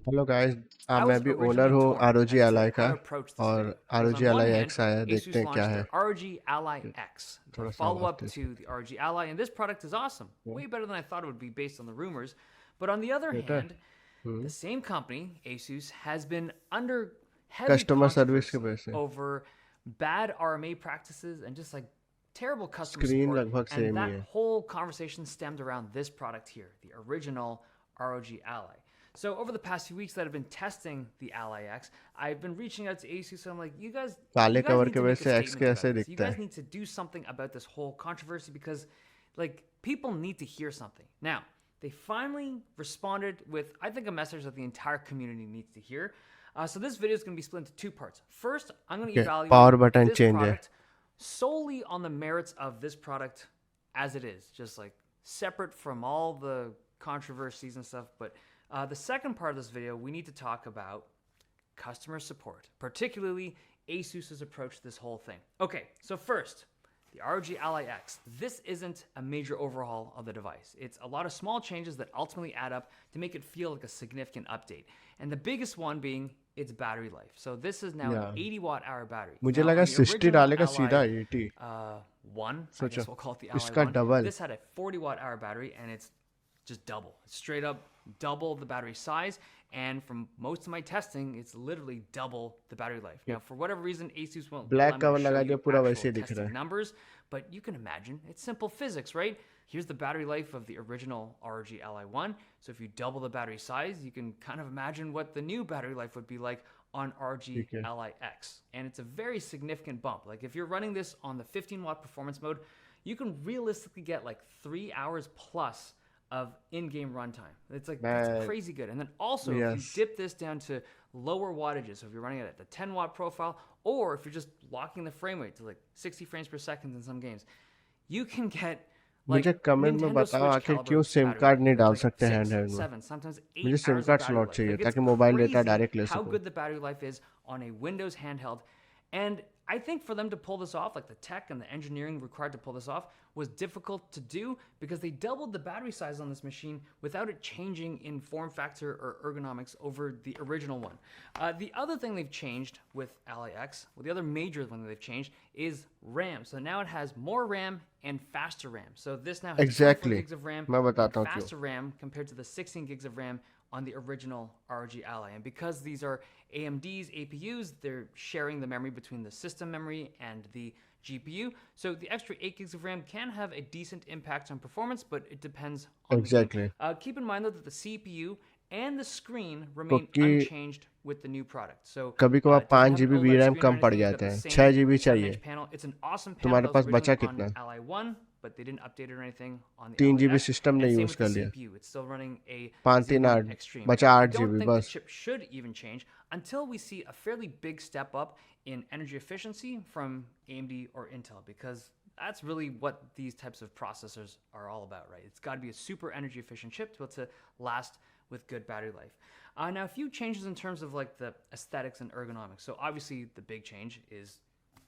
Hello guys, I मैं was भी owner originally हूँ torn ROG as to Ally how का। to approach this और video because ROG on one Ally hand, X आया है, देखते Asus हैं क्या launched है। their ROG Ally X, the थोड़ा सा आवाज follow-up Tej to the ROG Ally, and this product is awesome, कर way better than I thought it would be based on the rumors. But on the other बेटा। hand, the same company, Asus, has been under heavy customer service के controversy वजह से over bad RMA practices and just like terrible customer screen support, लगभग and same he that है। whole conversation stemmed around this product here, the original ROG Ally. So over the past few weeks that I've been testing the Ally X, I've been reaching out to Asus and I'm like, काले you guys cover need की to वजह make a से x के statement about ऐसे this. You दिखता guys है। need to do something about this whole controversy because like people need to hear something. Now, they finally responded with, I think, a message that the entire community needs to hear. So this video is going to be split into two parts. First, I'm going to okay, evaluate power button this change है। product solely on the merits of this product as it is, just like separate from all the controversies and stuff. But the second part of this video, we need to talk about customer support, particularly Asus's approach to this whole thing. Okay, so first, the ROG Ally X. This isn't a major overhaul of the device. It's a lot of small changes that ultimately add up to make it feel like a significant update. And the biggest one being its battery life. So this is now an या 80 watt hour battery. मुझे Now लगा on the 60 original डालेगा सीधा Ally 80। 1, I सोचो guess we'll call it the Ally इसका 1, double. this had a 40 watt hour battery and it's just double. It's straight up double the battery size. And from most of my testing, it's literally double the battery life. Now, for whatever reason, Asus won't allow black me to cover show लगा दिया, you पूरा actual वैसे ही दिख रहा testing है। numbers, but you can imagine it's simple physics, right? Here's the battery life of the original ROG Ally 1. So if you double the battery size, you can kind of imagine what the new battery life would be like on ROG ठीक है। Ally X. And it's a very significant bump. Like if you're running this on the 15 watt performance mode, you can realistically get like 3 hours plus of in-game runtime. It's like that's मैं crazy good. And then also if you yes dip this down to lower wattages, so if you're running it at the 10 watt profile, or if you're just locking the frame rate to like 60 frames per second in some games, you can get मुझे like comment में Nintendo बताओ Switch आखिर क्यों caliber SIM battery card life. नहीं That's डाल like सकते 6, handheld में। 7, sometimes मुझे 8 SIM hours of card battery slot life. चाहिए Like it's ताकि मोबाइल डेटा crazy डायरेक्ट ले how सकूं। good the battery life is on a Windows handheld. And I think for them to pull this off, like the tech and the engineering required to pull this off, was difficult to do because they doubled the battery size on this machine without it changing in form factor or ergonomics over the original one. The other thing they've changed with Ally X, well, the other major thing they've changed is RAM. So now it has more RAM and faster RAM. So this now has 24 exactly gigs of RAM मैं and बताता हूँ क्यों। faster RAM compared to the 16 gigs of RAM on the original ROG Ally. And because these are AMD's APUs, they're sharing the memory between the system memory and the GPU. So the extra 8 gigs of RAM can have a decent impact on performance, but it depends on the game. Exactly Keep in mind though that the CPU and the screen remain क्योंकि unchanged with the new product. So कभी कभार it doesn't 5 have an GB OLED वीरैम screen or कम पड़ anything. You got जाते the हैं, same 6 GB 7-inch चाहिए। panel. It's an awesome panel तुम्हारे that was pass originally बचा on कितना? Ally 1, but they didn't update it or anything on the 3 Ally GB X. System And ने same use with the कर लिया। CPU. It's still running a 5 3 Xenon 8 Extreme. बचा I 8 don't GB think the बस। chip should even change until we see a fairly big step up in energy efficiency from AMD or Intel, because that's really what these types of processors are all about, right? It's got to be a super energy efficient chip to be able to last with good battery life. Now, a few changes in terms of like the aesthetics and ergonomics. So obviously the big change is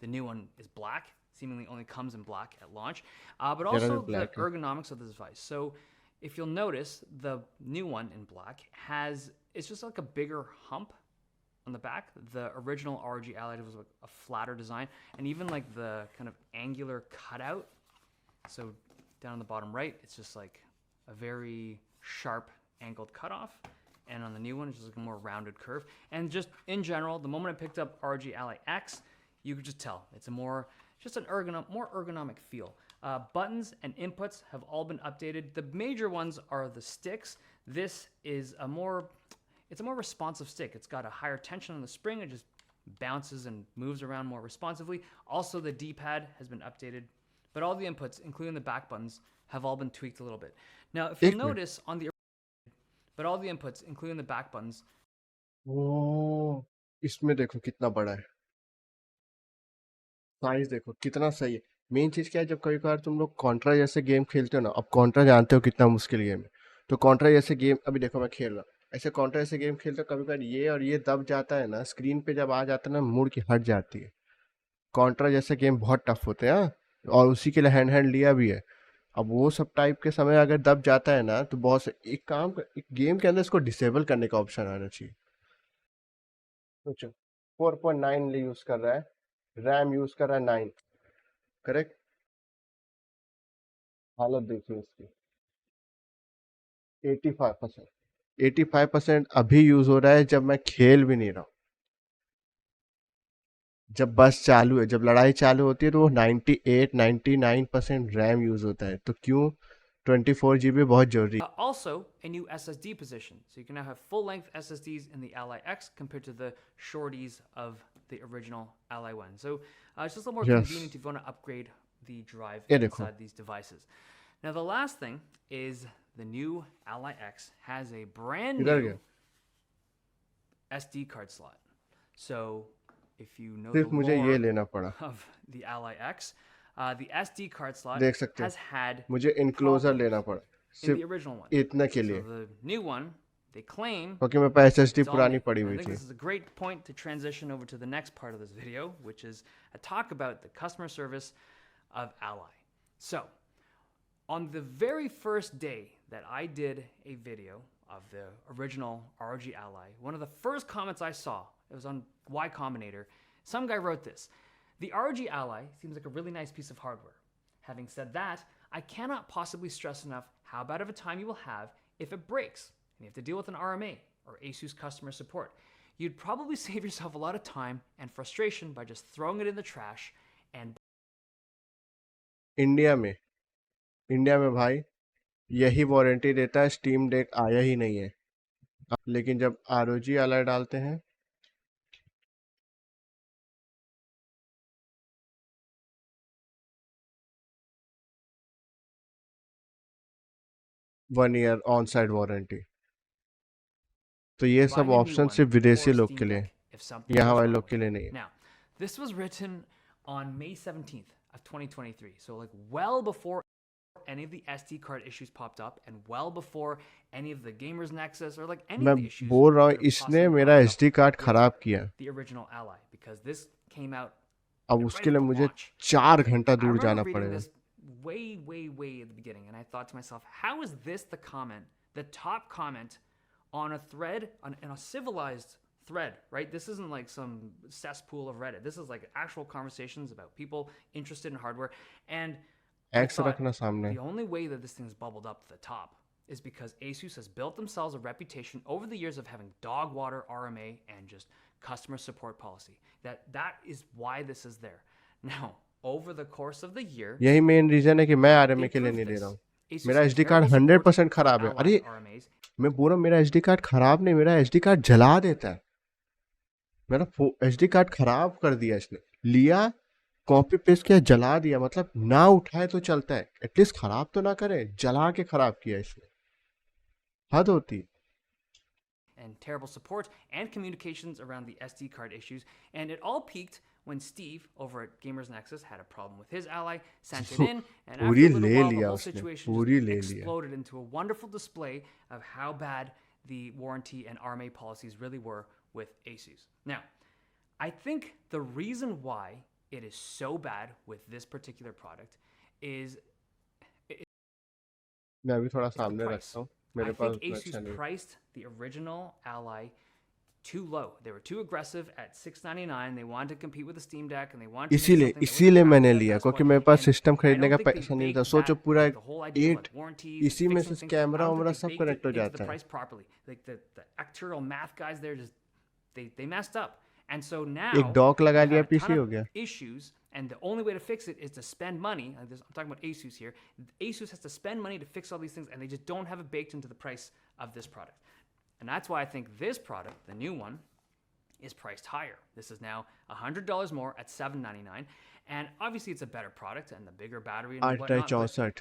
the new one is black, seemingly only comes in black at launch, but तेरा भी also the black है। ergonomics of the device. So if you'll notice, the new one in black has, it's just like a bigger hump on the back. The original ROG Ally was like a flatter design, and even like the kind of angular cutout. So down on the bottom right, it's just like a very sharp angled cutoff. And on the new one, it's just like a more rounded curve. And just in general, the moment I picked up ROG Ally X, you could just tell it's a more ergonomic feel. Buttons and inputs have all been updated. The major ones are the sticks. This is it's a more responsive stick. It's got a higher tension on the spring. It just bounces and moves around more responsively. Also, the D-pad has been updated, but all the inputs, including the back buttons, have all been tweaked a little bit. Now, if you'll एक minute. notice on the, but all the inputs, including the back buttons, ओ, इसमें देखो कितना बड़ा है, size देखो कितना सही है। मेन चीज क्या है, जब कभी कभार तुम लोग कॉन्ट्रा जैसे गेम खेलते हो ना, अब कॉन्ट्रा जानते हो कितना मुश्किल गेम है, तो कॉन्ट्रा जैसे गेम अभी देखो मैं खेल रहा हूँ, ऐसे कॉन्ट्रा जैसे गेम खेलते हो कभी कभार ये और ये दब जाता है ना, स्क्रीन पे जब आ जाता है ना मुड़ की हट जाती है। कॉन्ट्रा जैसे गेम बहुत टफ होते हैं हाँ? और उसी के लिए हैंड लिया भी है। अब वो सब टाइप के समय अगर दब जाता है ना, तो बहुत से एक गेम के अंदर इसको डिसेबल करने का ऑप्शन आना चाहिए। सोचो 4.9 यूज कर रहा है, रैम यूज कर रहा है 9, करेक्ट। हालत देखिए इसकी, 85%। 85% अभी यूज हो रहा है जब मैं खेल भी नहीं रहा हूँ। जब बस चालू है, जब लड़ाई चालू होती है, तो वो 98-99% रैम यूज होता है। तो क्यों 24 GB बहुत जरूरी। Also, a new SSD position. So you can now have full-length SSDs in the Ally X compared to the shorties of the original Ally 1. So it's just a little more yes, convenient if you want to upgrade the drive ये देखो inside these devices. Now, the last thing is the new Ally X has a brand इधर new गया, SD card slot. So if you know the सिर्फ मुझे ये lore लेना पड़ा। of the Ally X, the SD card slot देख सकते हो, has had मुझे इनक्लोजर लेना problems पड़ा in the सिर्फ original one. इतना के So लिए, the new one, they claim क्योंकि मेरे पास SSD it's all पुरानी new. पड़ी And I हुई think थी। this is a great point to transition over to the next part of this video, which is a talk about the customer service of Ally. So, on the very first day that I did a video of the original ROG Ally, one of the first comments I saw, it was on Y Combinator, some guy wrote this: "The ROG Ally seems like a really nice piece of hardware. Having said that, I cannot possibly stress enough how bad of a time you will have if it breaks and you have to deal with an RMA or Asus customer support. You'd probably save yourself a lot of time and frustration by just throwing it in the trash and India में India में भाई यही warranty देता है, steam deck आया ही नहीं है। लेकिन जब ROG Ally डालते हैं, 1 year ऑन साइड वारंटी। तो ये सब buying a new option one सिर्फ or विदेशी a लोग Steam के लिए, Deck if something यहाँ goes वाले wrong लोग with के it." लिए नहीं है। Now, this was written on May 17th of 2023, so like well before any of the SD card issues popped up and well before any of the Gamers Nexus or like any मैं of the issues बोल रहा हूँ, could have इसने possibly मेरा popped up SD card with खराब किया। the original Ally, because this came out अब right उसके लिए at the मुझे launch. 4 घंटा I दूर remember जाना reading पड़ेगा। this way at the beginning, and I thought to myself, how is this the comment, the top comment on a thread, in a civilized thread, right? This isn't like some cesspool of Reddit. This is like actual conversations about people interested in hardware. And I x thought रखना सामने। the only way that this thing has bubbled up to the top is because Asus has built themselves a reputation over the years of having dog water RMA and just customer support policy. That is why this is there. Now, over the course of the year, यही main reason है कि मैं RMA they के लिए proved नहीं ले this. रहा हूँ। Asus मेरा had SD card terrible support 100% of खराब है। Ally's अरे RMAs. मैं बोल रहा हूँ, मेरा SD कार्ड खराब नहीं, मेरा SD कार्ड जला देता है। मेरा SD कार्ड खराब कर दिया इसने, लिया कॉपी पेस्ट किया, जला दिया। मतलब ना उठाए तो चलता है, एटलीस्ट खराब तो ना करे, जला के खराब किया इसने। हद होती। And terrible support and communications around the SD card issues. And it all peaked when Steve over at Gamers Nexus had a problem with his Ally, sent it in, and after पूरी a little ले while, the लिया whole उसने, situation पूरी just ले लिया। exploded into a wonderful display of how bad the warranty and RMA policies really were with Asus. Now, I think the reason why it is so bad with this particular product is मैं अभी थोड़ा the सामने price. रखता हूँ, मेरे I pass think उतना Asus अच्छा नहीं। priced the original Ally too low. They were too aggressive at $699. They wanted to compete with the Steam Deck, and they wanted to make इसीलिए something that was इसीलिए attractive मैंने to लिया, that's why. क्योंकि मेरे पास And system I खरीदने don't का think they पैसा नहीं था। baked सोचो that, पूरा like the whole idea of 8 like warranties इसी and में fixing से things. Camera I don't वैमरा think सब they baked कनेक्ट हो it into जाता the है। price properly. Like the actuarial math guys there just they messed up. And so now एक dock लगा you लिया, have a ton पीसी हो of गया। issues, and the only way to fix it is to spend money. Like this, I'm talking about Asus here. Asus has to spend money to fix all these things, and they just don't have it baked into the price of this product. And that's why I think this product, the new one, is priced higher. This is now $100 more at $799, and obviously it's a better product and the bigger battery and 8 whatnot. But 64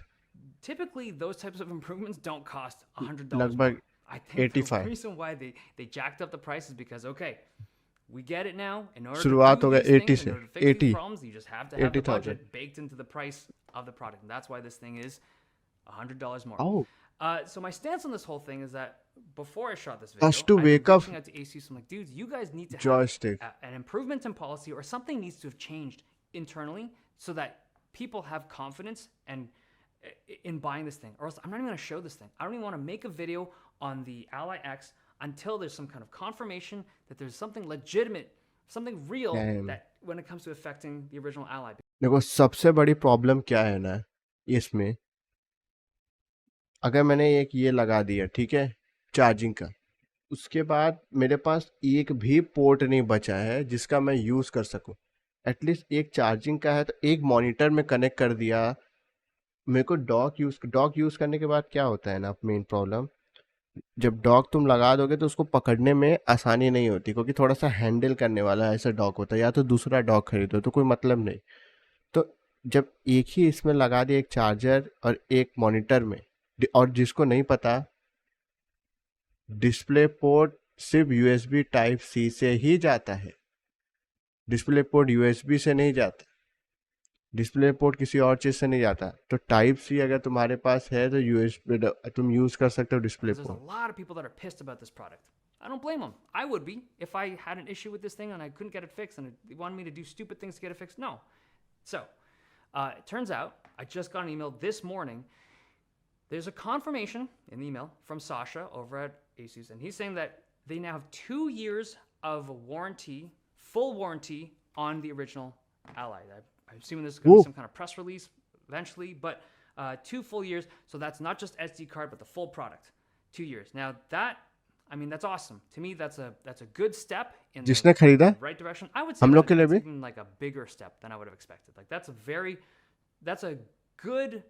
typically, those types of improvements don't cost $100 लगभग more. I think the 85। reason why they jacked up the price is because, okay, we get it now. In order to शुरुआत do हो गया these 80 things, in से, order to fix these 80 problems, you just have to have the 80,000। budget baked into the price of the product, and that's why this thing is $100 more. Oh, So my stance on this whole thing is that before I shot this video, has to I've been wake up reaching out to Asus. I'm like, dudes, you guys need to have joystick। an improvement in policy, or something needs to have changed internally so that people have confidence and in buying this thing, or else I'm not even going to show this thing. I don't even want to make a video on the Ally X until there's some kind of confirmation that there's something legitimate, something real Damn. that when it comes to affecting the original Ally. देखो सबसे बड़ी problem क्या है ना इसमें, अगर मैंने एक ये लगा दिया ठीक है चार्जिंग का, उसके बाद मेरे पास एक भी पोर्ट नहीं बचा है जिसका मैं यूज़ कर सकूं। एटलीस्ट एक चार्जिंग का है तो एक मॉनिटर में कनेक्ट कर दिया। मेरे को डॉक यूज़ करने के बाद क्या होता है ना, मेन प्रॉब्लम, जब डॉक तुम लगा दोगे तो उसको पकड़ने में आसानी नहीं होती, क्योंकि थोड़ा सा हैंडल करने वाला ऐसा डॉक होता है, या तो दूसरा डॉक खरीदो तो कोई मतलब नहीं। तो जब एक ही इसमें लगा दिया, एक चार्जर और एक मॉनिटर में, और जिसको नहीं पता डिस्प्ले पोर्ट सिर्फ यूएसबी टाइप सी से ही जाता है, डिस्प्ले पोर्ट यूएसबी से नहीं जाता, डिस्प्ले पोर्ट किसी और चीज़ से नहीं जाता। तो टाइप सी अगर तुम्हारे पास है तो यूएसबी तुम यूज़ कर सकते हो display There's a port. lot of people that are pissed about this product. I don't blame them. I would be if I had an issue with this thing and I couldn't get it fixed and they wanted me to do stupid things to get it fixed. No. So, it turns out I just got an email this morning. There's a confirmation in the email from Sasha over at Asus, and he's saying that they now have 2 years of warranty, full warranty on the original Ally. I'm assuming this is going to be some kind of press release eventually, but 2 full years. So that's not just SD card, but the full product. 2 years. Now that, I mean, that's awesome. To me, that's a good step in जिसने the खरीदा right direction. I would say हम लोग के लिए that's भी even like a bigger step than I would have expected. Like that's a good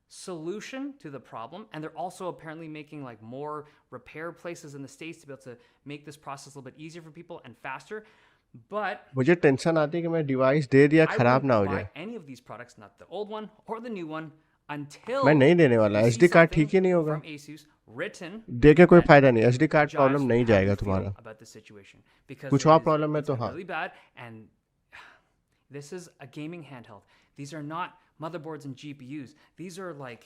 solution to the problem, and they're also apparently making like more repair places in the States to be able to make this process a little bit easier for people and faster. But मुझे tension आती है कि मैं device दे दिया I खराब wouldn't ना हो buy जाए। any of these products, not the old one or the new one, until मैं नहीं देने वाला, you see SD card something ठीक ही नहीं होगा, from Asus written दे के कोई that फायदा नहीं, एसडी कार्ड प्रॉब्लम jives नहीं how जाएगा you feel तुम्हारा। about this situation, because कुछ और प्रॉब्लम है it's तो हाँ, really bad. And this is a gaming handheld. These are not motherboards and GPUs. These are like,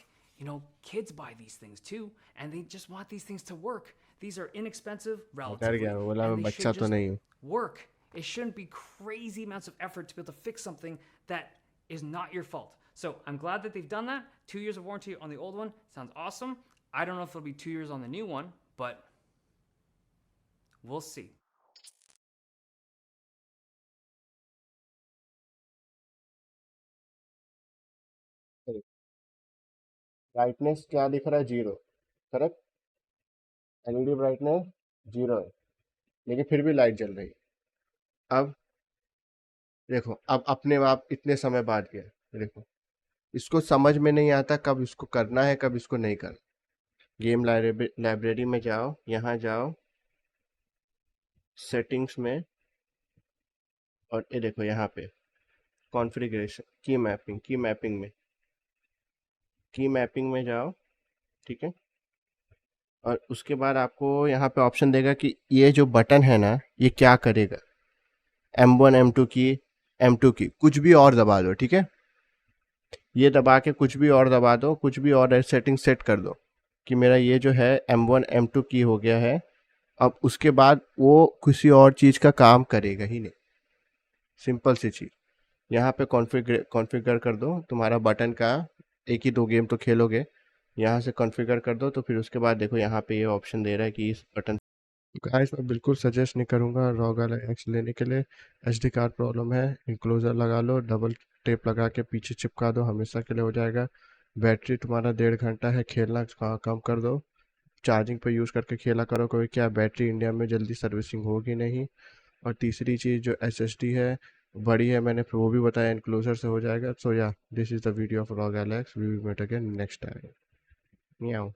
kids buy these things too, and they just want these things to work. These are inexpensive, डर relatively, गया, बोला मैं and they बच्चा should तो just नहीं हूँ। work. It shouldn't be crazy amounts of effort to be able to fix something that is not your fault. So I'm glad that they've done that. 2 years of warranty on the old one sounds awesome. I don't know if it'll be 2 years on the new one, but we'll see. Brightness क्या दिख रहा है, 0, correct. LED brightness 0 है, लेकिन फिर भी light जल रही है। अब देखो, अब अपने आप इतने समय बाद गया, देखो इसको समझ में नहीं आता कब इसको करना है कब इसको नहीं करना। गेम लाइब्रेरी में जाओ, यहाँ जाओ सेटिंग्स में, और ये देखो यहाँ पे कॉन्फ़िगरेशन, की मैपिंग में जाओ, ठीक है। और उसके बाद आपको यहाँ पे ऑप्शन देगा कि ये जो बटन है ना ये क्या करेगा, M1 M2 की, M2 की कुछ भी और दबा दो, ठीक है। ये दबा के कुछ भी और दबा दो, कुछ भी और सेटिंग सेट कर दो कि मेरा ये जो है M1 M2 की हो गया है। अब उसके बाद वो किसी और चीज़ का काम करेगा ही नहीं, सिंपल सी चीज़। यहाँ पे कॉन्फ़िगर कर दो तुम्हारा बटन का, एक ही 2 गेम तो खेलोगे, यहाँ से कॉन्फ़िगर कर दो। तो फिर उसके बाद देखो यहाँ पे ये ऑप्शन दे रहा है कि इस बटन, गाइस मैं बिल्कुल सजेस्ट नहीं करूँगा रॉग एलाई एक्स लेने के लिए। एसडी कार्ड प्रॉब्लम है, इनक्लोजर लगा लो, डबल टेप लगा के पीछे चिपका दो, हमेशा के लिए हो जाएगा। बैटरी तुम्हारा 1.5 घंटा है, खेलना कम कर दो, चार्जिंग पे यूज़ करके खेला करो, क्योंकि क्या बैटरी इंडिया में जल्दी सर्विसिंग होगी नहीं। और तीसरी चीज़ जो एसएसडी है बड़ी है, मैंने वो भी बताया इनक्लोजर से हो जाएगा। So yeah this is the video of ROG Ally X, we will meet again next time. म्याऊ।